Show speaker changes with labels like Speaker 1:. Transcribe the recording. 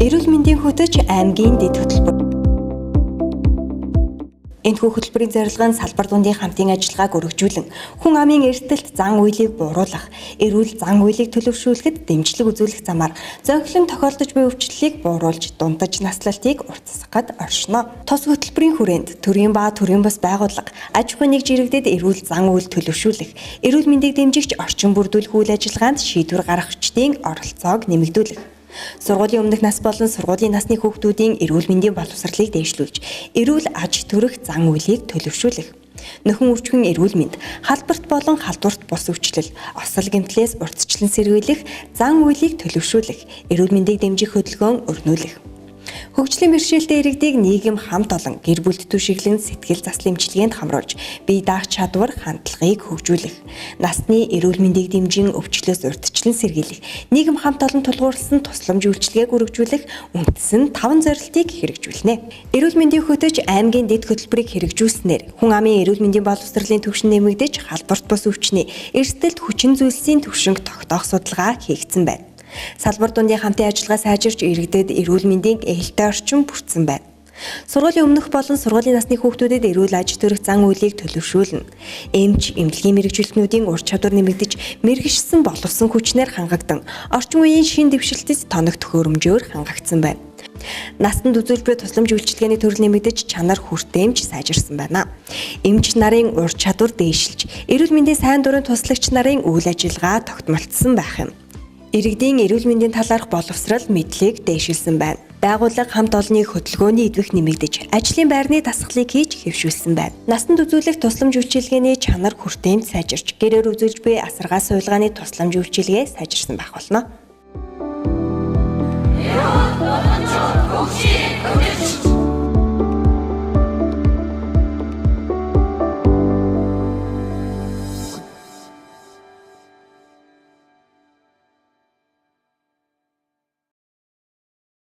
Speaker 1: Эрүүл мэндийн хөтөч аймгийн дэд хөтөлбөр. Энэхүү хөтөлбөрийн зорилго нь салбар дундын хамтын ажиллагааг өргөжүүлэн хүн амын эрсдэлт зан үйлийг бууруулах, эрүүл зан үйлийг төлөвшүүлэхэд дэмжлэг үзүүлэх замаар зохилон тохиолдож буй өвчлөлийг бууруулж дундаж наслалтыг уртасгахад оршино. Тус хөтөлбөрийн хүрээнд төрийн ба төрийн бус байгууллага аж ахуйн нэгжирэгдэд эрүүл зан үйл төлөвшүүлэх, эрүүл мэндийг дэмжигч орчин бүрдүүлэх үйл ажиллагаанд шийдвэр гаргагчдын оролцоог нэмэгдүүлэх. Сургуулийн өмнөх нас болон сургуулийн насны хүүхдүүдийн эрүүл мэндийн боловсролыг дэвшлүүлж, эрүүл аж төрөх зан үйлийг төлөвшүүлэх. Нөхөн өвчгөн эрүүл мэнд, халдварт болон халдварт бус өвчлөл, осол гэмтлээс урьдчилан сэргийлэх зан үйлийг төлөвшүүлэх, эрүүл мэндийг дэмжих хөдөлгөөн өрнүүлэх. Хөгжлийн бэрхшээлтэй иргэдийг нийгэм хамт олон гэр бүлд түшиглэн сэтгэл заслын эмчилгээнд хамруулж бие даах чадвар хандлагыг хөгжүүлэх, насны эрүүл мэндийг дэмжин өвчлөөс урьдчилан сэргийлэх, нийгэм хамт олон тулгуурласан тусламж үйлчилгээг өргөжүүлэх үндэс нь 5 зорилтыг хэрэгжүүлнэ. Эрүүл мэндийн хөтөч аймгийн дэд хөтөлбөрийг хэрэгжүүлснээр хүн амын эрүүл мэндийн боловсролын түвшин нэмэгдэж, халдварт бус өвчний эрсдэлт хүчин зүйлсийн түвшинг тогтоох судалгаа хийгдсэн байна. Салбар дундын хамтын ажиллагаа сайжирч иргэдэд эрүүл мэндийн ээлтэй орчин бүрдсэн байна. Сургуулийн өмнөх болон сургуулийн насны хүүхдүүдэд эрүүл аж төрөх зан үйлийг төлөвшүүлнэ. Эмч, эмнэлгийн мэрэгжүүлтнүүдийн ур чадвар нэмэгдэж, мэргэшсэн боловсон хүчнээр хангагдан, орчин үеийн шин дэвшилтэд тоног төхөөрөмжөөр хангагдсан байна. Настанд үзүүлж буй тусламж үйлчилгээний төрөл нэмэгдэж, чанар хүртээмж сайжирсан байна. Эмч нарын ур чадвар дээшилж, эрүүл мэндийн сайн дурын туслагч нарын үйл ажиллагаа тогтмолцсон байх юм. Иргэдийн эрүүл мэндийн талаарх боловсрол мэдлэг дээшилсэн байна. Байгууллага хамт олонний хөтөлбөрийн эдвэх нэмэгдэж, ажлын байрны дасгалыг хийж хэвшүүлсэн байна. Настанд үзүүлэх тусламж үйлчилгээний чанар хүртээмж сайжирч, гэрээр үзүүлж буй асаргаа сувилгааны тусламж үйлчилгээ сайжирсан байх болно.